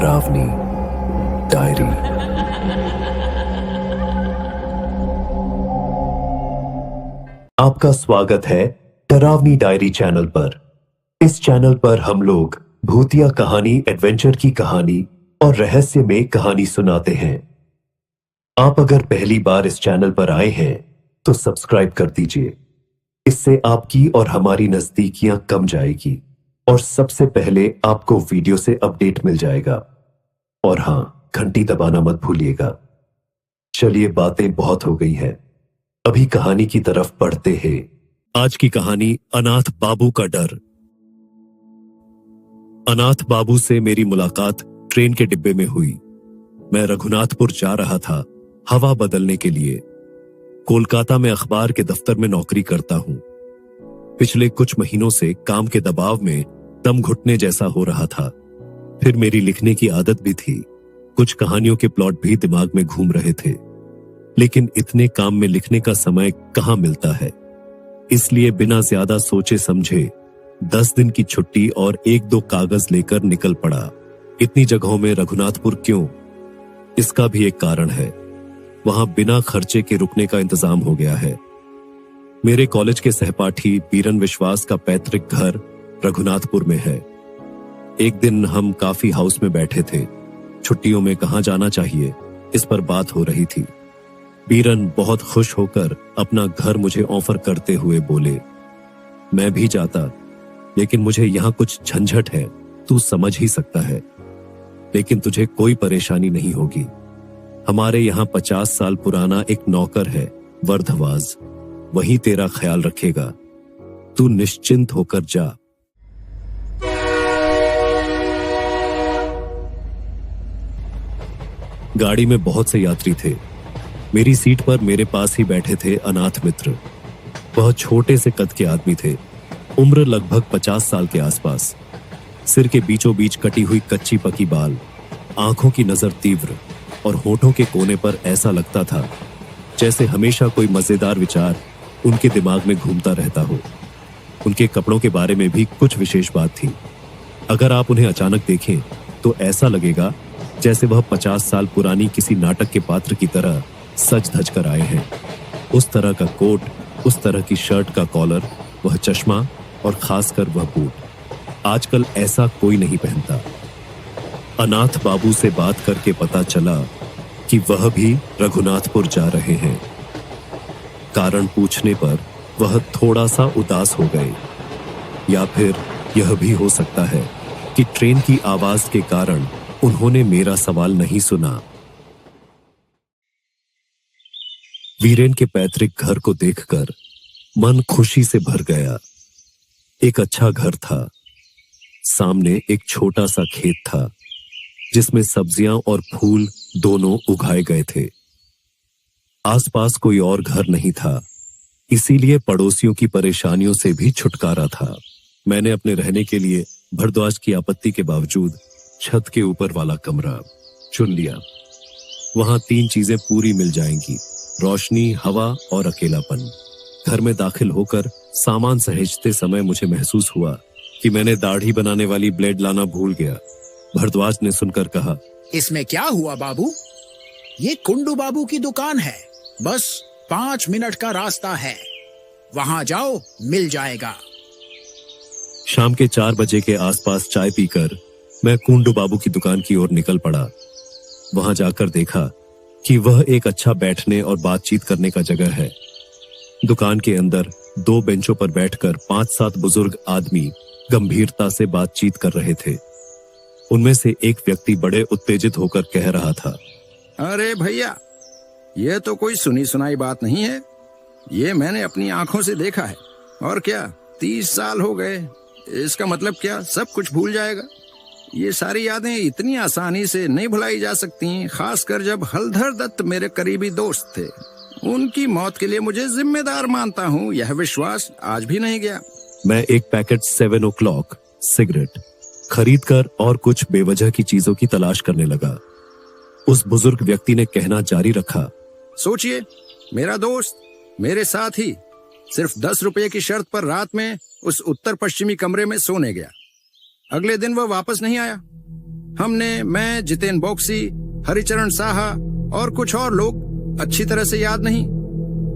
डरावनी डायरी। आपका स्वागत है डरावनी डायरी चैनल पर। इस चैनल पर हम लोग भूतिया कहानी, एडवेंचर की कहानी और रहस्य में कहानी सुनाते हैं। आप अगर पहली बार इस चैनल पर आए हैं तो सब्सक्राइब कर दीजिए। इससे आपकी और हमारी नजदीकियां कम जाएगी और सबसे पहले आपको वीडियो से अपडेट मिल जाएगा। और हां, घंटी दबाना मत भूलिएगा। चलिए, बातें बहुत हो गई हैं, अभी कहानी की तरफ बढ़ते हैं। आज की कहानी अनाथ बाबू का डर। अनाथ बाबू से मेरी मुलाकात ट्रेन के डिब्बे में हुई। मैं रघुनाथपुर जा रहा था हवा बदलने के लिए। कोलकाता में अखबार के दफ्तर में नौकरी करता हूं। पिछले कुछ महीनों से काम के दबाव में दम घुटने जैसा हो रहा था। फिर मेरी लिखने की आदत भी थी। कुछ कहानियों के प्लॉट भी दिमाग में घूम रहे थे, लेकिन इतने काम में लिखने का समय कहां मिलता है। इसलिए बिना ज्यादा सोचे समझे 10 दिन की छुट्टी और 1-2 कागज लेकर निकल पड़ा। इतनी जगहों में रघुनाथपुर क्यों? इसका भी एक कारण है। वहां बिना खर्चे के रुकने का इंतजाम हो गया है। मेरे कॉलेज के सहपाठी बीरन विश्वास का पैतृक घर रघुनाथपुर में है। एक दिन हम काफी हाउस में बैठे थे। छुट्टियों में कहां जाना चाहिए, इस पर बात हो रही थी। बीरन बहुत खुश होकर अपना घर मुझे ऑफर करते हुए बोले, मैं भी जाता, लेकिन मुझे यहां कुछ झंझट है, तू समझ ही सकता है। लेकिन तुझे कोई परेशानी नहीं होगी। हमारे यहां 50 साल पुराना एक नौकर है, वर्धवाज, वही तेरा ख्याल रखेगा। तू निश्चिंत होकर जा। गाड़ी में बहुत से यात्री थे। मेरी सीट पर मेरे पास ही बैठे थे अनाथ मित्र। वह छोटे से कद के आदमी थे, उम्र लगभग 50 साल के आसपास। सिर के बीचों बीच कटी हुई कच्ची पकी बाल, आंखों की नजर तीव्र और होठों के कोने पर ऐसा लगता था जैसे हमेशा कोई मजेदार विचार उनके दिमाग में घूमता रहता हो। उनके कपड़ों के बारे में भी कुछ विशेष बात थी। अगर आप उन्हें अचानक देखें तो ऐसा लगेगा जैसे वह 50 साल पुरानी किसी नाटक के पात्र की तरह सज धज कर आए हैं। उस तरह का कोट, उस तरह की शर्ट का कॉलर, वह चश्मा और खासकर वह बूट। आजकल ऐसा कोई नहीं पहनता। अनाथ बाबू से बात करके पता चला कि वह भी रघुनाथपुर जा रहे हैं। कारण पूछने पर वह थोड़ा सा उदास हो गए, या फिर यह भी हो सकता है कि ट्रेन की आवाज के कारण उन्होंने मेरा सवाल नहीं सुना। वीरेन के पैतृक घर को देखकर मन खुशी से भर गया। एक अच्छा घर था। सामने एक छोटा सा खेत था जिसमें सब्जियां और फूल दोनों उगाए गए थे। आसपास कोई और घर नहीं था, इसीलिए पड़ोसियों की परेशानियों से भी छुटकारा था। मैंने अपने रहने के लिए भरद्वाज की आपत्ति के बावजूद छत के ऊपर वाला कमरा चुन लिया। वहां 3 चीजें पूरी मिल जाएंगी, रोशनी, हवा और अकेलापन। घर में दाखिल होकर सामान सहेजते समय मुझे महसूस हुआ कि मैंने दाढ़ी बनाने वाली ब्लेड लाना भूल गया। भरद्वाज ने सुनकर कहा, इसमें क्या हुआ बाबू? ये कुंडू बाबू की दुकान है, बस 5 मिनट का रास्ता है, वहां जाओ, मिल जाएगा। शाम के 4 बजे के आसपास चाय पीकर मैं कुंडू बाबू की दुकान की ओर निकल पड़ा। वहां जाकर देखा कि वह एक अच्छा बैठने और बातचीत करने का जगह है। दुकान के अंदर 2 बेंचों पर बैठकर 5-7 बुजुर्ग आदमी गंभीरता से बातचीत कर रहे थे। उनमें से एक व्यक्ति बड़े उत्तेजित होकर कह रहा था, अरे भैया, ये तो कोई सुनी सुनाई बात नहीं है। ये मैंने अपनी आंखों से देखा है। और क्या, 30 साल हो गए, इसका मतलब क्या सब कुछ भूल जाएगा? ये सारी यादें इतनी आसानी से नहीं भुलाई जा सकती, खासकर जब हलधर दत्त मेरे करीबी दोस्त थे। उनकी मौत के लिए मुझे जिम्मेदार मानता हूँ, यह विश्वास आज भी नहीं गया। मैं एक पैकेट 7 o'clock सिगरेट खरीदकर और कुछ बेवजह की चीजों की तलाश करने लगा। उस बुजुर्ग व्यक्ति ने कहना जारी रखा, सोचिए, मेरा दोस्त मेरे साथ ही सिर्फ 10 रुपए की शर्त पर रात में उस उत्तर पश्चिमी कमरे में सोने गया। अगले दिन वह वापस नहीं आया। मैं, जितेन बॉक्सी, हरिचरण साहा और कुछ और लोग, अच्छी तरह से याद नहीं।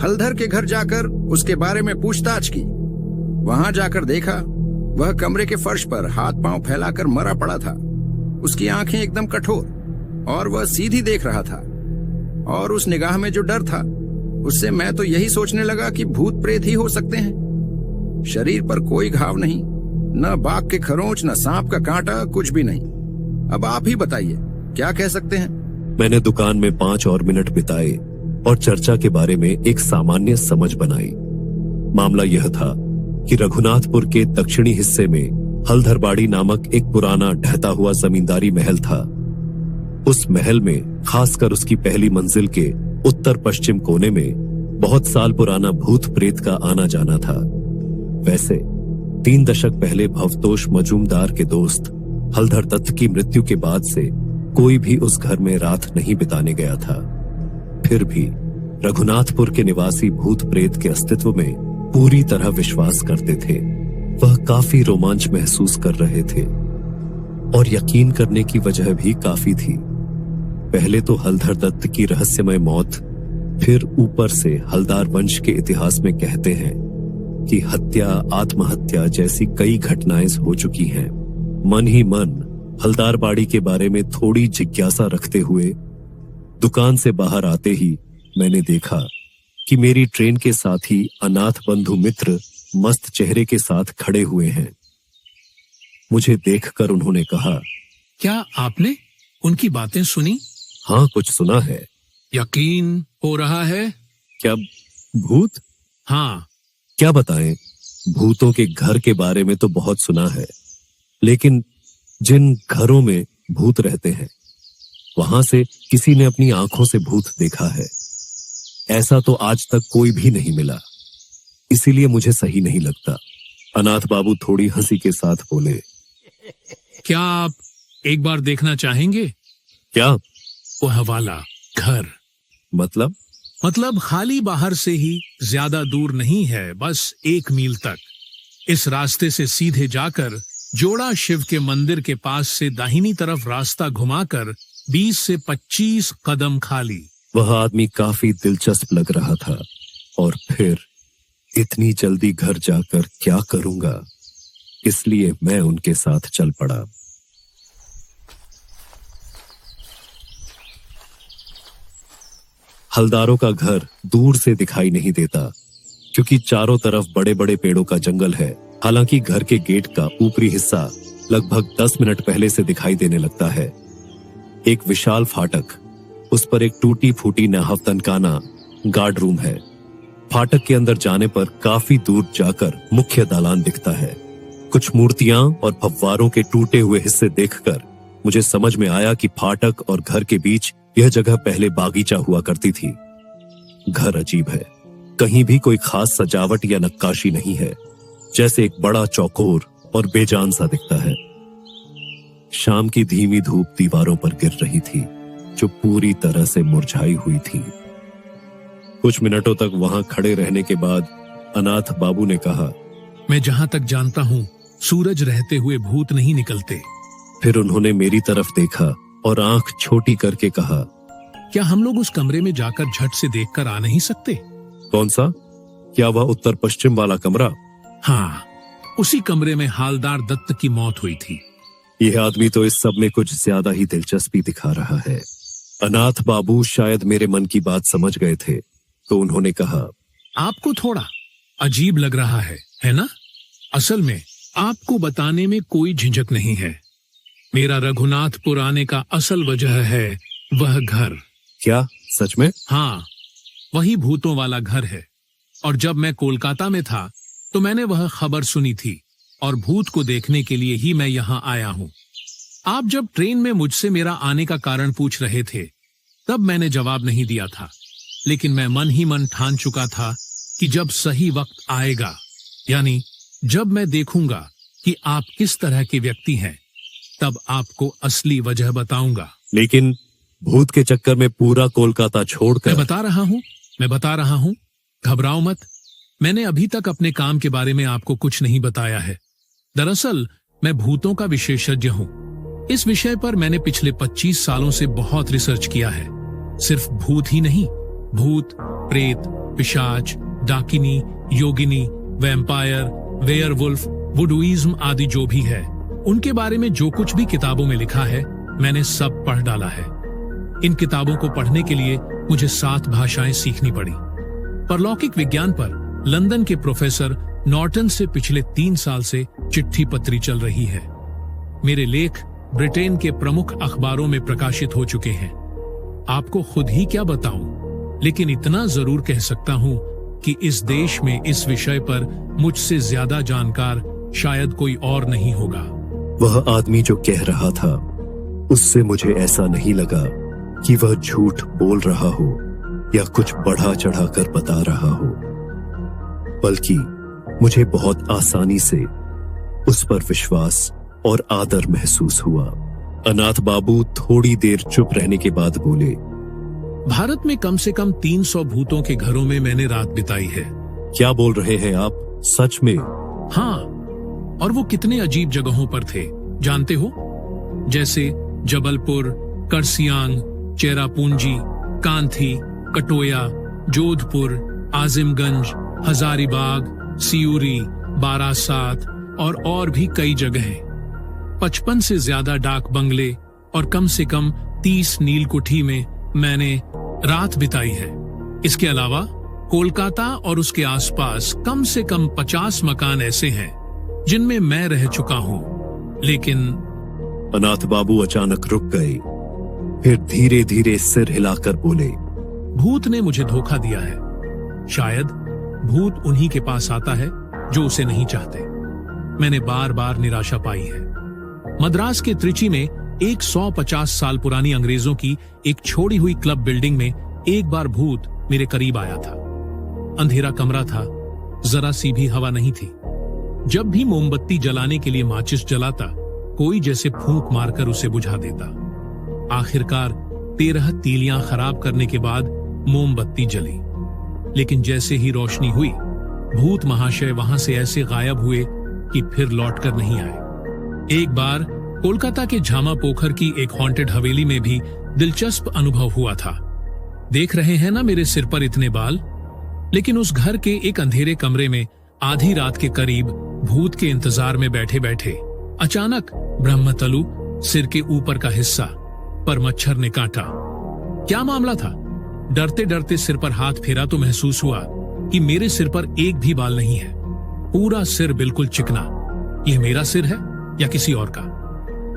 हलधर के घर जाकर उसके बारे में पूछताछ की। वहां जाकर देखा वह कमरे के फर्श पर हाथ पांव फैलाकर मरा पड़ा था। उसकी आंखें एकदम कठोर और वह सीधी देख रहा था, और उस निगाह में जो डर था उससे मैं तो यही सोचने लगा कि भूत प्रेत ही हो सकते हैं। शरीर पर कोई घाव नहीं, न बाघ के खरोंच, न सांप का कांटा, कुछ भी नहीं। अब आप ही बताइए, क्या कह सकते हैं? मैंने दुकान में 5 और मिनट बिताए और चर्चा के बारे में एक सामान्य समझ बनाई। मामला यह था कि रघुनाथपुर के दक्षिणी हिस्से में हलधरबाड़ी नामक एक पुराना ढहता हुआ जमींदारी महल था। उस महल में, खासकर उसकी पहली मंजिल के उत्तर पश्चिम कोने में, बहुत साल पुराना भूत प्रेत का आना जाना था। वैसे 3 दशक पहले भवतोष मजूमदार के दोस्त हलधर दत्त की मृत्यु के बाद से कोई भी उस घर में रात नहीं बिताने गया था। फिर भी रघुनाथपुर के निवासी भूत प्रेत के अस्तित्व में पूरी तरह विश्वास करते थे। वह काफी रोमांच महसूस कर रहे थे, और यकीन करने की वजह भी काफी थी। पहले तो हलधर दत्त की रहस्यमय मौत, फिर ऊपर से हलदार वंश के इतिहास में कहते हैं कि हत्या, आत्महत्या जैसी कई घटनाएं हो चुकी हैं। मन ही मन हलदारबाड़ी के बारे में थोड़ी जिज्ञासा रखते हुए दुकान से बाहर आते ही मैंने देखा कि मेरी ट्रेन के साथी अनाथ बंधु मित्र मस्त चेहरे के साथ खड़े हुए हैं। मुझे देखकर उन्होंने कहा, क्या आपने उनकी बातें सुनी? हाँ, कुछ सुना है। यकीन हो रहा है? क्या भूत? हाँ। क्या बताएं, भूतों के घर के बारे में तो बहुत सुना है, लेकिन जिन घरों में भूत रहते हैं वहां से किसी ने अपनी आंखों से भूत देखा है, ऐसा तो आज तक कोई भी नहीं मिला। इसीलिए मुझे सही नहीं लगता। अनाथ बाबू थोड़ी हंसी के साथ बोले, क्या आप एक बार देखना चाहेंगे? क्या? वो हवाला घर। मतलब खाली बाहर से ही ज्यादा दूर नहीं है, बस 1 मील तक। इस रास्ते से सीधे जाकर जोड़ा शिव के मंदिर के पास से दाहिनी तरफ रास्ता घुमाकर 20 से 25 कदम खाली। वह आदमी काफी दिलचस्प लग रहा था, और फिर इतनी जल्दी घर जाकर क्या करूंगा, इसलिए मैं उनके साथ चल पड़ा। हलदारों का घर दूर से दिखाई नहीं देता, क्योंकि चारों तरफ बड़े बड़े पेड़ों का जंगल है। हालांकि घर के गेट का ऊपरी हिस्सा लगभग 10 मिनट पहले से दिखाई देने लगता है। एक विशाल फाटक, उस पर एक टूटी फूटी नाहवतनखाना गार्ड रूम है। फाटक के अंदर जाने पर काफी दूर जाकर मुख्य दालान दिखता है। कुछ मूर्तियां और फव्वारों के टूटे हुए हिस्से देखकर मुझे समझ में आया कि फाटक और घर के बीच यह जगह पहले बागीचा हुआ करती थी। घर अजीब है, कहीं भी कोई खास सजावट या नक्काशी नहीं है, जैसे एक बड़ा चौकोर और बेजान सा दिखता है। शाम की धीमी धूप दीवारों पर गिर रही थी, जो पूरी तरह से मुरझाई हुई थी। कुछ मिनटों तक वहां खड़े रहने के बाद अनाथ बाबू ने कहा, मैं जहां तक जानता हूं, सूरज रहते हुए भूत नहीं निकलते। फिर उन्होंने मेरी तरफ देखा और आंख छोटी करके कहा, क्या हम लोग उस कमरे में जाकर झट से देखकर आ नहीं सकते? कौन सा? क्या वह उत्तर पश्चिम वाला कमरा? हाँ, उसी कमरे में हालदार दत्त की मौत हुई थी। यह आदमी तो इस सब में कुछ ज्यादा ही दिलचस्पी दिखा रहा है। अनाथ बाबू शायद मेरे मन की बात समझ गए थे, तो उन्होंने कहा, आपको थोड़ा अजीब लग रहा है ना? असल में आपको बताने में कोई झिझक नहीं है। मेरा रघुनाथपुर आने का असल वजह है वह घर। क्या सच में? हाँ, वही भूतों वाला घर है। और जब मैं कोलकाता में था तो मैंने वह खबर सुनी थी, और भूत को देखने के लिए ही मैं यहाँ आया हूँ। आप जब ट्रेन में मुझसे मेरा आने का कारण पूछ रहे थे, तब मैंने जवाब नहीं दिया था, लेकिन मैं मन ही मन ठान चुका था कि जब सही वक्त आएगा, यानी जब मैं देखूंगा कि आप किस तरह के व्यक्ति हैं, तब आपको असली वजह बताऊंगा। लेकिन भूत के चक्कर में पूरा कोलकाता छोड़कर। मैं बता रहा हूं, घबराओ मत। मैंने अभी तक अपने काम के बारे में आपको कुछ नहीं बताया है। दरअसल मैं भूतों का विशेषज्ञ हूं। इस विषय पर मैंने पिछले 25 सालों से बहुत रिसर्च किया है। सिर्फ भूत ही नहीं, भूत, प्रेत, पिशाच, डाकिनी, योगिनी, वैम्पायर, वेयरवुल्फ, वुडुइज्म आदि जो भी है, उनके बारे में जो कुछ भी किताबों में लिखा है मैंने सब पढ़ डाला है। इन किताबों को पढ़ने के लिए मुझे 7 भाषाएं सीखनी पड़ी। परलौकिक विज्ञान पर लंदन के प्रोफेसर नॉर्टन से पिछले 3 साल से चिट्ठी पत्री चल रही है। मेरे लेख ब्रिटेन के प्रमुख अखबारों में प्रकाशित हो चुके हैं। आपको खुद ही क्या बताऊं, लेकिन इतना जरूर कह सकता हूं कि इस देश में इस विषय पर मुझसे ज्यादा जानकार शायद कोई और नहीं होगा। वह आदमी जो कह रहा था, उससे मुझे ऐसा नहीं लगा कि वह झूठ बोल रहा हो या कुछ बढ़ा चढ़ाकर बता रहा हो, बल्कि मुझे बहुत आसानी से उस पर विश्वास और आदर महसूस हुआ। अनाथ बाबू थोड़ी देर चुप रहने के बाद बोले, भारत में कम से कम 300 भूतों के घरों में मैंने रात बिताई है। क्या बोल रहे हैं आप, सच में? हाँ, और वो कितने अजीब जगहों पर थे जानते हो? जैसे जबलपुर, करसियांग, चेरापूंजी, कांथी, कटोया, जोधपुर, आजिमगंज, हजारीबाग, सियूरी, बारासात और भी कई जगहें। 55 से ज्यादा डाक बंगले और कम से कम 30 नीलकुठी में मैंने रात बिताई है। इसके अलावा कोलकाता और उसके आसपास कम से कम 50 मकान ऐसे हैं जिनमें मैं रह चुका हूं। लेकिन अनाथ बाबू अचानक रुक गए, फिर धीरे धीरे सिर हिलाकर बोले, भूत ने मुझे धोखा दिया है। शायद भूत उन्हीं के पास आता है जो उसे नहीं चाहते। मैंने बार बार निराशा पाई है। मद्रास के त्रिची में एक 150 साल पुरानी अंग्रेजों की एक छोड़ी हुई क्लब बिल्डिंग में एक बार भूत मेरे करीब आया था। अंधेरा कमरा था, जरा सी भी हवा नहीं थी। जब भी मोमबत्ती जलाने के लिए माचिस जलाता, कोई जैसे फूंक मारकर उसे बुझा देता। आखिरकार 13 तीलियां खराब करने के बाद मोमबत्ती जली, लेकिन जैसे ही रोशनी हुई, भूत महाशय वहां से ऐसे गायब हुए कि फिर लौटकर नहीं आए। एक बार कोलकाता के झामा पोखर की एक हॉन्टेड हवेली में भी दिलचस्प अनुभव हुआ था। देख रहे हैं ना मेरे सिर पर इतने बाल? लेकिन उस घर के एक अंधेरे कमरे में आधी रात के करीब भूत के इंतजार में बैठे बैठे अचानक ब्रह्मतलु, सिर के ऊपर का हिस्सा पर मच्छर ने काटा। क्या मामला था? डरते डरते सिर पर हाथ फेरा तो महसूस हुआ कि मेरे सिर पर एक भी बाल नहीं है। पूरा सिर बिल्कुल चिकना। यह मेरा सिर है या किसी और का?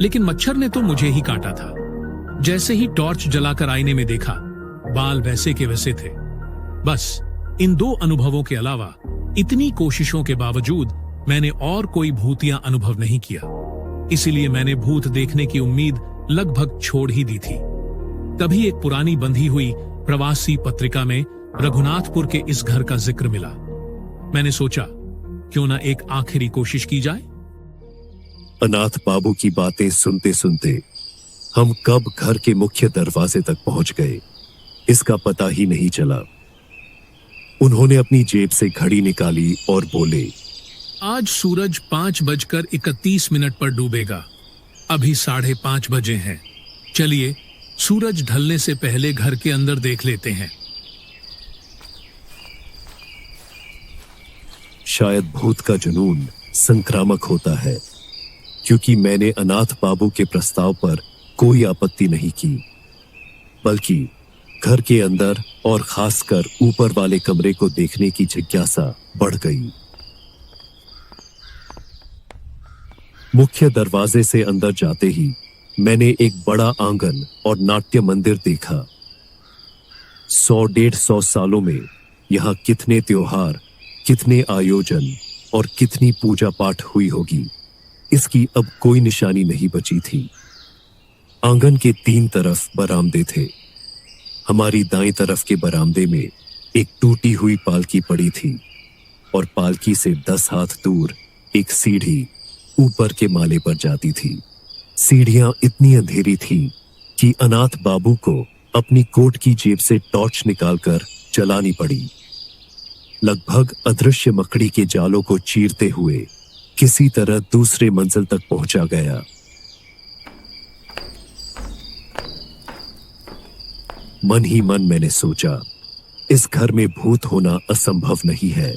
लेकिन मच्छर ने तो मुझे ही काटा था। जैसे ही टॉर्च जलाकर आईने में देखा, बाल वैसे के वैसे थे। बस इन 2 अनुभवों के अलावा इतनी कोशिशों के बावजूद मैंने और कोई भूतिया अनुभव नहीं किया। इसीलिए मैंने भूत देखने की उम्मीद लगभग छोड़ ही दी थी। तभी एक पुरानी बंधी हुई प्रवासी पत्रिका में रघुनाथपुर के इस घर का जिक्र मिला। मैंने सोचा, क्यों ना एक आखिरी कोशिश की जाए। अनाथ बाबू की बातें सुनते सुनते हम कब घर के मुख्य दरवाजे तक पहुंच गए, इसका पता ही नहीं चला। उन्होंने अपनी जेब से घड़ी निकाली और बोले, आज सूरज 5:31 पर डूबेगा। अभी 5:30 बजे हैं। चलिए सूरज ढलने से पहले घर के अंदर देख लेते हैं। शायद भूत का जुनून संक्रामक होता है, क्योंकि मैंने अनाथ बाबू के प्रस्ताव पर कोई आपत्ति नहीं की, बल्कि घर के अंदर और खासकर ऊपर वाले कमरे को देखने की जिज्ञासा बढ़ गई। मुख्य दरवाजे से अंदर जाते ही मैंने एक बड़ा आंगन और नाट्य मंदिर देखा। 100-150 सालों में यहाँ कितने त्योहार, कितने आयोजन और कितनी पूजा पाठ हुई होगी, इसकी अब कोई निशानी नहीं बची थी। आंगन के 3 तरफ बरामदे थे। हमारी दाईं तरफ के बरामदे में एक टूटी हुई पालकी पड़ी थी और पालकी से 10 हाथ दूर एक सीढ़ी ऊपर के माले पर जाती थी। सीढ़ियां इतनी अंधेरी थी कि अनाथ बाबू को अपनी कोट की जेब से टॉर्च निकालकर जलानी पड़ी। लगभग अदृश्य मकड़ी के जालों को चीरते हुए किसी तरह दूसरे मंजिल तक पहुंचा गया। मन ही मन मैंने सोचा, इस घर में भूत होना असंभव नहीं है।